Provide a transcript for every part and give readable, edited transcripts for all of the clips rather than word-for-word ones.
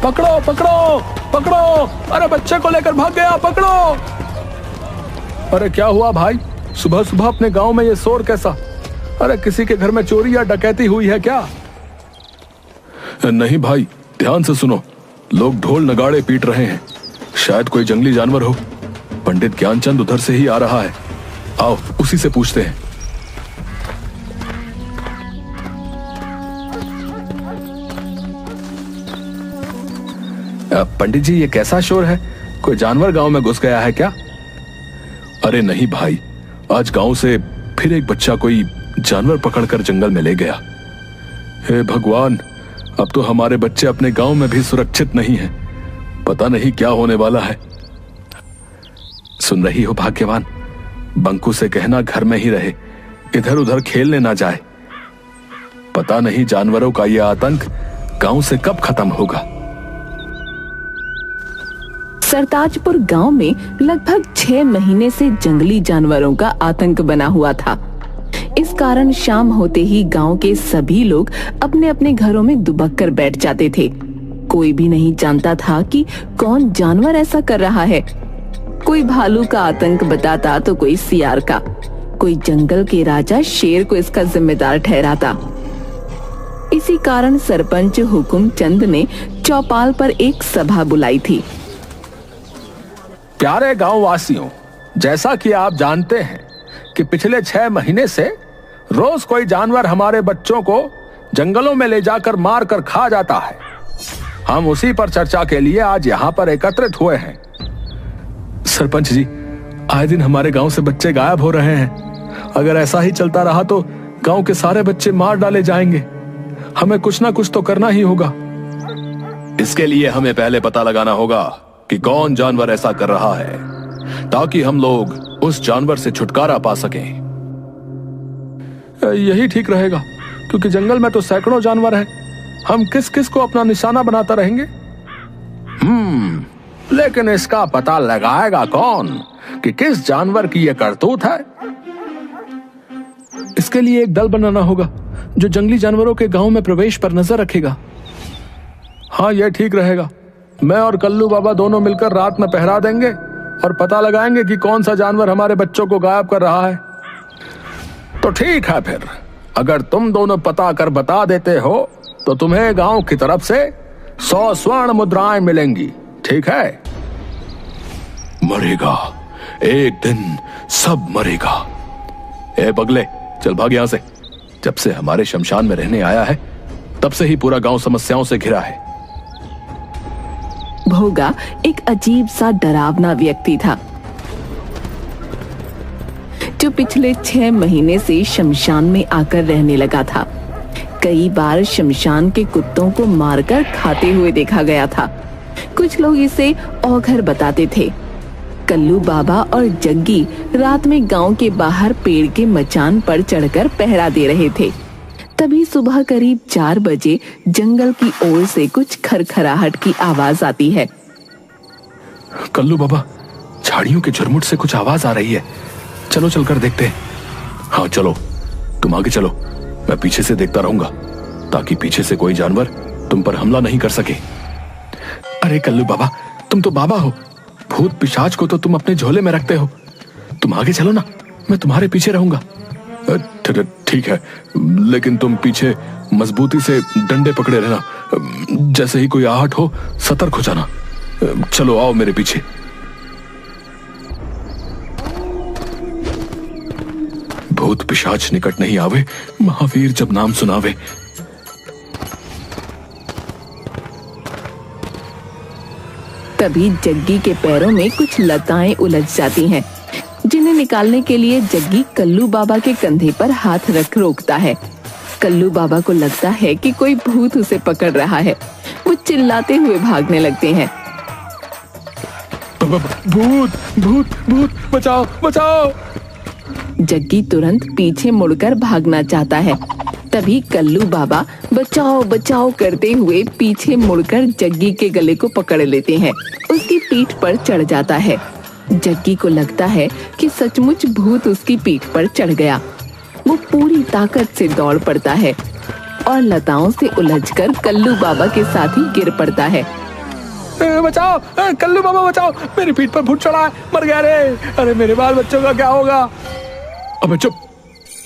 पकड़ो पकड़ो पकड़ो, अरे बच्चे को लेकर भाग गया, पकड़ो। अरे क्या हुआ भाई, सुबह सुबह अपने गांव में ये शोर कैसा? अरे किसी के घर में चोरी या डकैती हुई है क्या? नहीं भाई, ध्यान से सुनो, लोग ढोल नगाड़े पीट रहे हैं, शायद कोई जंगली जानवर हो। पंडित ज्ञानचंद उधर से ही आ रहा है, आओ उसी से पूछते हैं। पंडित जी, ये कैसा शोर है? कोई जानवर गांव में घुस गया है क्या? अरे नहीं भाई, आज गांव से फिर एक बच्चा कोई जानवर पकड़कर जंगल में ले गया। हे भगवान, अब तो हमारे बच्चे अपने गांव में भी सुरक्षित नहीं हैं। पता नहीं क्या होने वाला है। सुन रही हो भाग्यवान, बंकू से कहना घर में ही रहे, इधर उधर खेलने ना जाए। पता नहीं जानवरों का यह आतंक गांव से कब खत्म होगा। सरताजपुर गांव में लगभग 6 महीने से जंगली जानवरों का आतंक बना हुआ था। इस कारण शाम होते ही गांव के सभी लोग अपने अपने घरों में दुबक कर बैठ जाते थे। कोई भी नहीं जानता था कि कौन जानवर ऐसा कर रहा है। कोई भालू का आतंक बताता तो कोई सियार का, कोई जंगल के राजा शेर को इसका जिम्मेदार ठहराता। इसी कारण सरपंच हुकुम चंद ने चौपाल पर एक सभा बुलाई थी। प्यारे गांव वासियों, जैसा कि आप जानते हैं कि पिछले 6 महीने से रोज कोई जानवर हमारे बच्चों को जंगलों में ले जाकर मार कर खा जाता है। हम उसी पर चर्चा के लिए आज यहाँ पर एकत्रित हुए हैं। सरपंच जी, आए दिन हमारे गांव से बच्चे गायब हो रहे हैं। अगर ऐसा ही चलता रहा तो गांव के सारे बच्चे मार डाले जाएंगे। हमें कुछ ना कुछ तो करना ही होगा। इसके लिए हमें पहले पता लगाना होगा कि कौन जानवर ऐसा कर रहा है, ताकि हम लोग उस जानवर से छुटकारा पा सकें। यही ठीक रहेगा, क्योंकि जंगल में तो सैकड़ों जानवर हैं। हम किस किस को अपना निशाना बनाता रहेंगे? लेकिन इसका पता लगाएगा कौन कि किस जानवर की यह करतूत है? इसके लिए एक दल बनाना होगा जो जंगली जानवरों के गांव में प्रवेश पर नजर रखेगा। हाँ, यह ठीक रहेगा। मैं और कल्लू बाबा दोनों मिलकर रात में पहरा देंगे और पता लगाएंगे कि कौन सा जानवर हमारे बच्चों को गायब कर रहा है। तो ठीक है, फिर अगर तुम दोनों पता कर बता देते हो तो तुम्हें गांव की तरफ से 100 स्वर्ण मुद्राएं मिलेंगी, ठीक है? मरेगा, एक दिन सब मरेगा। ए बगले, चल भाग यहां से। जब से हमारे शमशान में रहने आया है, तब से ही पूरा गांव समस्याओं से घिरा है। भोगा एक अजीब सा डरावना व्यक्ति था, जो पिछले 6 महीने से शमशान में आकर रहने लगा था। कई बार शमशान के कुत्तों को मारकर खाते हुए देखा गया था। कुछ लोग इसे औघर बताते थे। कल्लू बाबा और जग्गी रात में गांव के बाहर पेड़ के मचान पर चढ़कर पहरा दे रहे थे। तभी सुबह करीब 4 बजे जंगल की ओर से कुछ खरखराहट की आवाज आती है। कल्लू बाबा, झाड़ियों के झुरमुट से कुछ आवाज आ रही है। चलो चलकर देखते हैं। हाँ चलो, तुम आगे चलो, मैं पीछे से देखता रहूंगा, ताकि पीछे से कोई जानवर तुम पर हमला नहीं कर सके। अरे कल्लू बाबा, तुम तो बाबा हो, भूत पिशाच को तो तुम अपने झोले में रखते हो। तुम आगे चलो ना, मैं तुम्हारे पीछे रहूंगा। ठीक है, लेकिन तुम पीछे मजबूती से डंडे पकड़े रहना। जैसे ही कोई आहट हो, सतर्क हो जाना। चलो आओ मेरे पीछे। भूत पिशाच निकट नहीं आवे, महावीर जब नाम सुनावे। तभी जग्गी के पैरों में कुछ लताएं उलझ जाती हैं, जिन्हें निकालने के लिए जग्गी कल्लू बाबा के कंधे पर हाथ रख रोकता है। कल्लू बाबा को लगता है कि कोई भूत उसे पकड़ रहा है। वो चिल्लाते हुए भागने लगते हैं। भूत भूत भूत, बचाओ बचाओ। जग्गी तुरंत पीछे मुड़कर भागना चाहता है। तभी कल्लू बाबा बचाओ बचाओ करते हुए पीछे मुड़कर जग्गी के गले को पकड़ लेते हैं। उसकी पीठ पर चढ़ जाता है। जग्गी को लगता है कि सचमुच भूत उसकी पीठ पर चढ़ गया। वो पूरी ताकत से दौड़ पड़ता है और लताओं से उलझकर कल्लू बाबा के साथ ही गिर पड़ता है। बचाओ कल्लू बाबा बचाओ, मेरी पीठ पर भूत चढ़ा है, मर गया रे। अरे मेरे बाल बच्चों का क्या होगा? अबे चुप,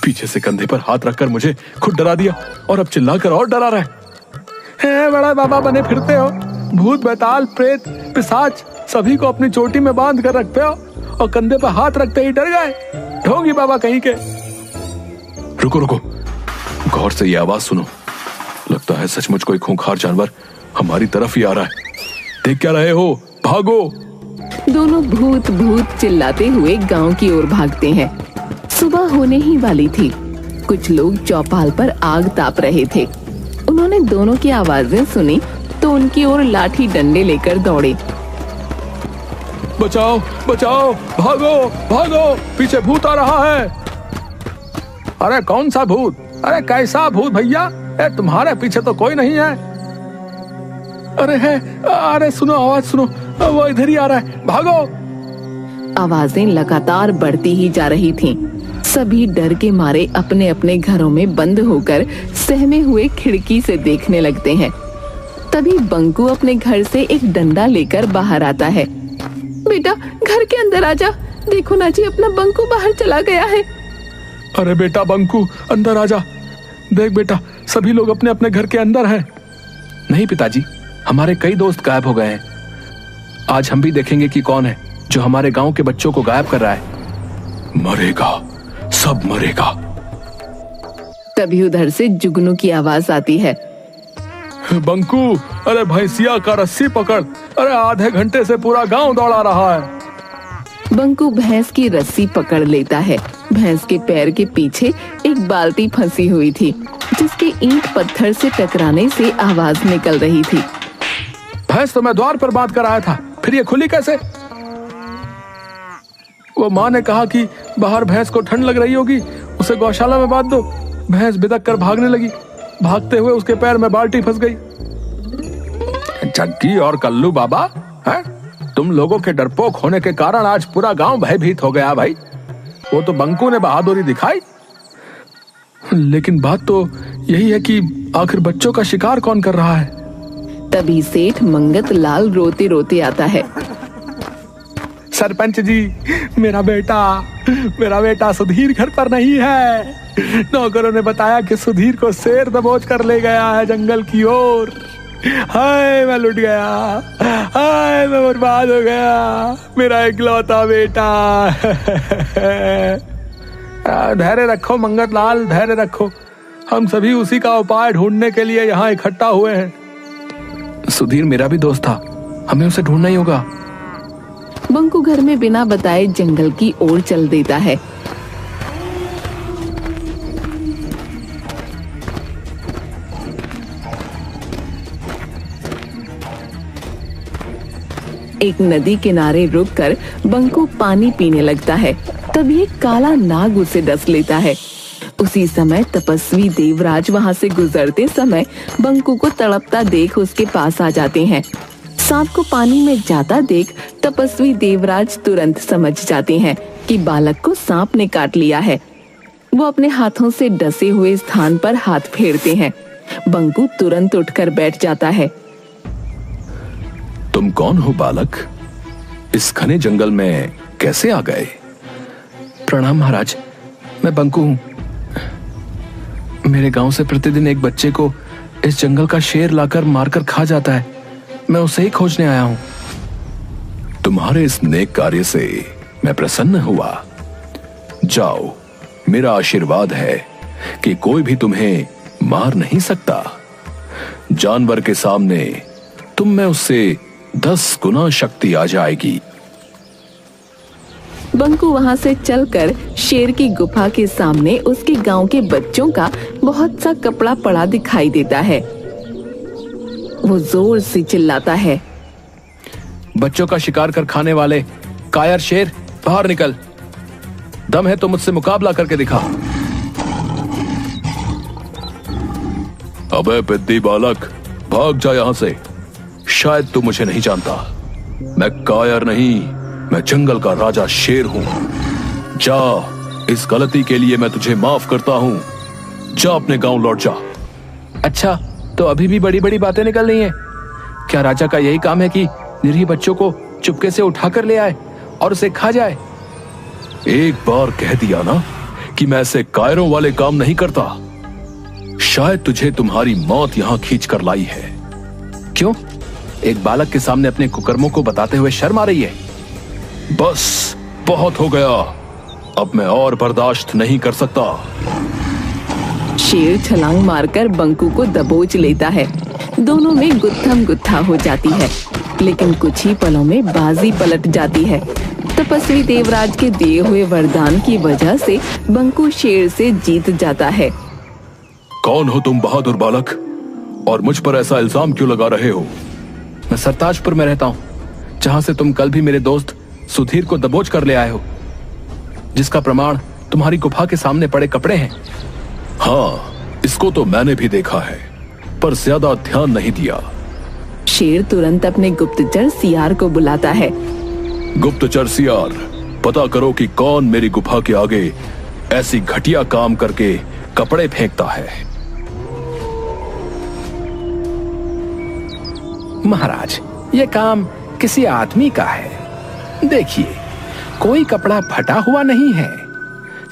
पीछे से कंधे पर हाथ रखकर मुझे खुद डरा दिया और अब चिल्लाकर और डरा रहा है। बड़ा बाबा बने फिरते हो, भूत बैताल प्रेत पिशाच सभी को अपनी चोटी में बांध कर रखते हो और कंधे पर हाथ रखते ही डर गए। ढोंगी बाबा कहीं के। रुको रुको, गौर से ये आवाज सुनो, लगता है सचमुच कोई खूंखार जानवर हमारी तरफ ही आ रहा है। देख क्या रहे हो, भागो। दोनों भूत भूत चिल्लाते हुए गांव की ओर भागते हैं। सुबह होने ही वाली थी। कुछ लोग चौपाल पर आग ताप रहे थे। उन्होंने दोनों की आवाजें सुनी तो उनकी ओर लाठी डंडे लेकर दौड़े। बचाओ बचाओ, भागो भागो, पीछे भूत आ रहा है। अरे कौन सा भूत? अरे कैसा भूत भैया? तुम्हारे पीछे तो कोई नहीं है। अरे है, अरे सुनो आवाज सुनो, वो इधर ही आ रहा है, भागो। आवाजें लगातार बढ़ती ही जा रही थीं। सभी डर के मारे अपने अपने घरों में बंद होकर सहमे हुए खिड़की से देखने लगते हैं। तभी बंकू अपने घर से एक डंडा लेकर बाहर आता है। बेटा घर के अंदर आजा, देखो ना जी अपना बंकू बाहर चला गया है। अरे बेटा बंकू अंदर आजा, देख बेटा सभी लोग अपने अपने घर के अंदर हैं। नहीं पिताजी, हमारे कई दोस्त गायब हो गए हैं। आज हम भी देखेंगे कि कौन है जो हमारे गांव के बच्चों को गायब कर रहा है। मरेगा, सब मरेगा। तभी उधर से जुगनू की आवाज आती है। बंकू, अरे भैंसिया का रस्सी पकड़, अरे आधे घंटे से पूरा गांव दौड़ा रहा है। बंकू भैंस की रस्सी पकड़ लेता है। भैंस के पैर के पीछे एक बाल्टी फंसी हुई थी, जिसके ईंट पत्थर से टकराने से आवाज निकल रही थी। भैंस तो मैं द्वार पर बांध कर आया था, फिर ये खुली कैसे? वो माँ ने कहा कि बाहर भैंस को ठंड लग रही होगी, उसे गौशाला में बांध दो। भैंस बिदक कर भागने लगी, भागते हुए उसके पैर में बाल्टी फंस गई। जग्गी और कल्लू बाबा, है? तुम लोगों के डरपोक होने के कारण आज पूरा गांव भयभीत हो गया भाई। वो तो बंकू ने बहादुरी दिखाई, लेकिन बात तो यही है कि आखिर बच्चों का शिकार कौन कर रहा है? तभी सेठ मंगत लाल रोते रोते आता है। सरपंच जी, मेरा बेटा सुधीर घर पर नहीं है। नौकरों ने बताया कि सुधीर को शेर दबोच कर ले गया है जंगल की ओर। हाय मैं लुट गया, हाय मैं बर्बाद हो गया, मेरा इकलौता बेटा। धैर्य रखो मंगत लाल, धैर्य रखो। हम सभी उसी का उपाय ढूंढने के लिए यहाँ इकट्ठा हुए हैं। सुधीर मेरा भी दोस्त था, हमें उसे ढूंढना ही होगा। बंकू घर में बिना बताए जंगल की ओर चल देता है। एक नदी किनारे रुककर बंकू पानी पीने लगता है। तभी एक काला नाग उसे डस लेता है। उसी समय तपस्वी देवराज वहां से गुजरते समय बंकू को तड़पता देख उसके पास आ जाते हैं। सांप को पानी में जाता देख तपस्वी देवराज तुरंत समझ जाते हैं कि बालक को सांप ने काट लिया है। वो अपने हाथों से डसे हुए स्थान पर हाथ फेरते हैं। बंकू तुरंत उठकर बैठ जाता है। तुम कौन हो बालक? इस घने जंगल में कैसे आ गए? प्रणाम महाराज, मैं बंकू हूँ। मेरे गांव से प्रतिदिन एक बच्चे को इस जंगल का शेर लाकर मारकर खा जाता है। मैं उसे ही खोजने आया हूँ। तुम्हारे इस नेक कार्य से मैं प्रसन्न हुआ। जाओ, मेरा आशीर्वाद है कि कोई भी तुम्हें मार नहीं सकता। जानवर के सामने तुम में उससे 10 गुना शक्ति आ जाएगी। बंकू वहां से चलकर शेर की गुफा के सामने उसके गांव के बच्चों का बहुत सा कपड़ा पड़ा दिखाई देता है। वो जोर से चिल्लाता है, बच्चों का शिकार कर खाने वाले कायर शेर, बाहर निकल। दम है तो मुझसे मुकाबला करके दिखा। अबे पिद्दी बालक, भाग जा यहां से। शायद तू मुझे नहीं जानता। मैं कायर नहीं, मैं जंगल का राजा शेर हूं। जा, इस गलती के लिए मैं तुझे माफ करता हूं। जा अपने गांव लौट जा। अच्छा, तो अभी भी बड़ी बड़ी बातें निकल रही हैं। क्या राजा का यही काम है कि निरीह बच्चों को चुपके से उठाकर ले आए और उसे खा जाए? एक बार कह दिया ना कि मैं ऐसे कायरों वाले काम नहीं करता। शायद तुझे तुम्हारी मौत यहां खींच कर लाई है। क्यों? एक बालक के सामने अपने कुकर्मों को बताते हुए शर्म आ रही है? बस बहुत हो गया, अब मैं और बर्दाश्त नहीं कर सकता। शेर छलांग मारकर बंकू को दबोच लेता है। दोनों में गुत्थम गुत्था हो जाती है, लेकिन कुछ ही पलों में बाजी पलट जाती है। तपस्वी देवराज के दिए हुए वरदान की वजह से बंकू शेर से जीत जाता है। कौन हो तुम बहादुर बालक, और मुझ पर ऐसा इल्जाम क्यों लगा रहे हो? मैं सरताजपुर में रहता हूँ, जहाँ से तुम कल भी मेरे दोस्त सुधीर को दबोच कर ले आए हो, जिसका प्रमाण तुम्हारी गुफा के सामने पड़े कपड़े हैं। हाँ, इसको तो मैंने भी देखा है, पर ज्यादा ध्यान नहीं दिया। शेर तुरंत अपने गुप्तचर सियार को बुलाता है। गुप्तचर सियार, पता करो कि कौन मेरी गुफा के आगे ऐसी घटिया काम करके कपड़े फेंकता है। महाराज, ये काम किसी आदमी का है। देखिए, कोई कपड़ा फटा हुआ नहीं है,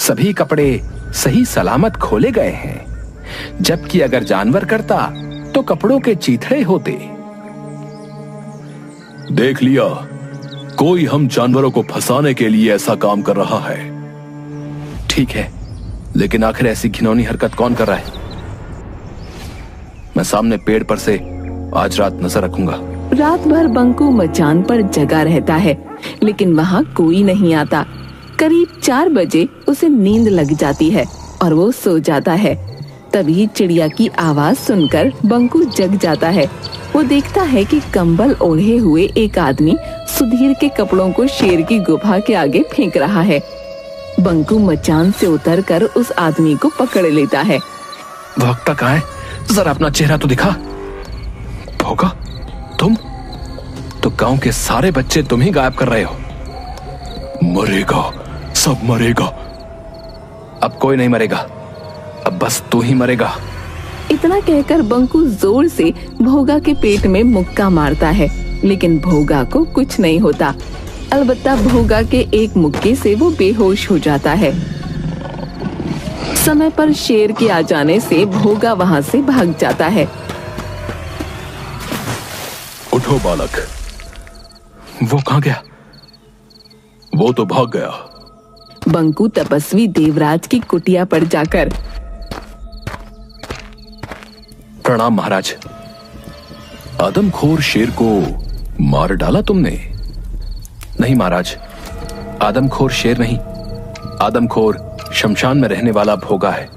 सभी कपड़े सही सलामत खोले गए हैं। जबकि अगर जानवर करता तो कपड़ों के चीथड़े होते। देख लिया, कोई हम जानवरों को फंसाने के लिए ऐसा काम कर रहा है। ठीक है, लेकिन आखिर ऐसी घिनौनी हरकत कौन कर रहा है? मैं सामने पेड़ पर से आज रात नजर रखूंगा। रात भर बंकू मचान पर जगा रहता है, लेकिन वहाँ कोई नहीं आता। करीब 4 बजे उसे नींद लग जाती है और वो सो जाता है। तभी चिड़िया की आवाज सुनकर बंकू जग जाता है। वो देखता है कि कंबल ओढ़े हुए एक आदमी सुधीर के कपड़ों को शेर की गुफा के आगे फेंक रहा है। बंकू मचान से उतरकर उस आदमी को पकड़ लेता है। भौंकता कहाँ है? जरा अपना चेहरा तो दिखा। भोगा, तुम तो गांव के सारे बच्चे तुम ही गायब कर रहे हो। मरेगा, सब मरेगा। अब कोई नहीं मरेगा, अब बस तू ही मरेगा। इतना कहकर बंकू जोर से भोगा के पेट में मुक्का मारता है, लेकिन भोगा को कुछ नहीं होता। अलबत्ता भोगा के एक मुक्के से वो बेहोश हो जाता है। समय पर शेर के आ जाने से भोगा वहाँ से भाग जाता है। उठो बालक। वो कहाँ गया? वो तो भाग गया। बंकू तपस्वी देवराज की कुटिया पर जाकर, प्रणाम महाराज। आदमखोर शेर को मार डाला तुमने? नहीं महाराज, आदमखोर शेर नहीं, आदमखोर शमशान में रहने वाला भोगा है।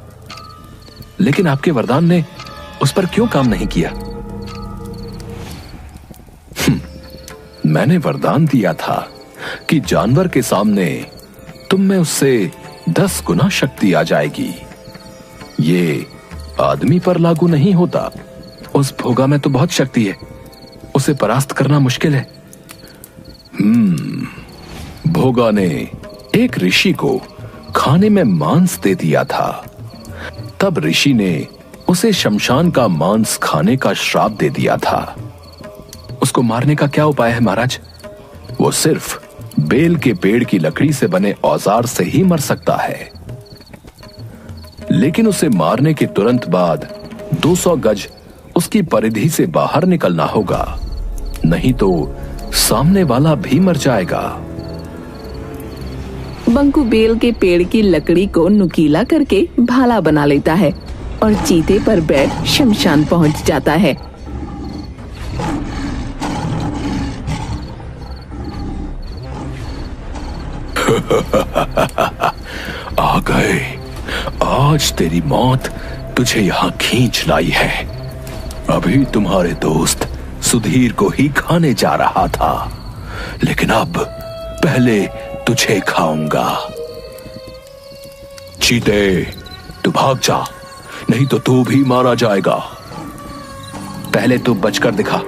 लेकिन आपके वरदान ने उस पर क्यों काम नहीं किया? मैंने वरदान दिया था कि जानवर के सामने तुम में उससे 10 गुना शक्ति आ जाएगी। ये आदमी पर लागू नहीं होता। उस भोगा में तो बहुत शक्ति है, उसे परास्त करना मुश्किल है। भोगा ने एक ऋषि को खाने में मांस दे दिया था। तब ऋषि ने उसे शमशान का मांस खाने का श्राप दे दिया था। उसको मारने का क्या उपाय है महाराज? वो सिर्फ बेल के पेड़ की लकड़ी से बने औजार से ही मर सकता है, लेकिन उसे मारने के तुरंत बाद 200 गज उसकी परिधि से बाहर निकलना होगा, नहीं तो सामने वाला भी मर जाएगा। बंकू बेल के पेड़ की लकड़ी को नुकीला करके भाला बना लेता है और चीते पर बैठ शमशान पहुंच जाता है। आ गए, आज तेरी मौत तुझे यहां खींच लाई है। अभी तुम्हारे दोस्त सुधीर को ही खाने जा रहा था, लेकिन अब पहले तुझे खाऊंगा। चीते, तू भाग जा, नहीं तो तू भी मारा जाएगा। पहले तू बचकर दिखा,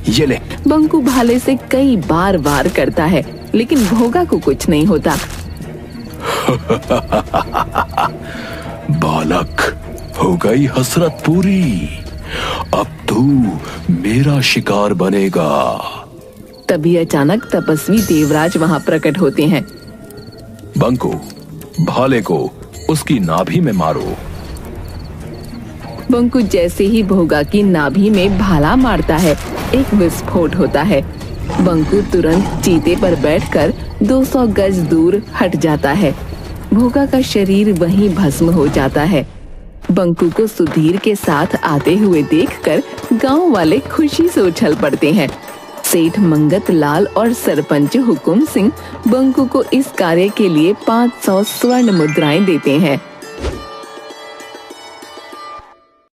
ये ले। बंकू भाले से कई बार वार करता है, लेकिन भोगा को कुछ नहीं होता। बालक, हो गई हसरत पूरी। अब तू मेरा शिकार बनेगा। तभी अचानक तपस्वी देवराज वहां प्रकट होते हैं। बंकू, भाले को उसकी नाभि में मारो। बंकू जैसे ही भोगा की नाभि में भाला मारता है, एक विस्फोट होता है। बंकू तुरंत चीते पर बैठकर 200 गज दूर हट जाता है। भोगा का शरीर वहीं भस्म हो जाता है। बंकू को सुधीर के साथ आते हुए देखकर गांव वाले खुशी से उछल पड़ते हैं। सेठ मंगत लाल और सरपंच हुकुम सिंह बंकू को इस कार्य के लिए 500 स्वर्ण मुद्राएं देते हैं।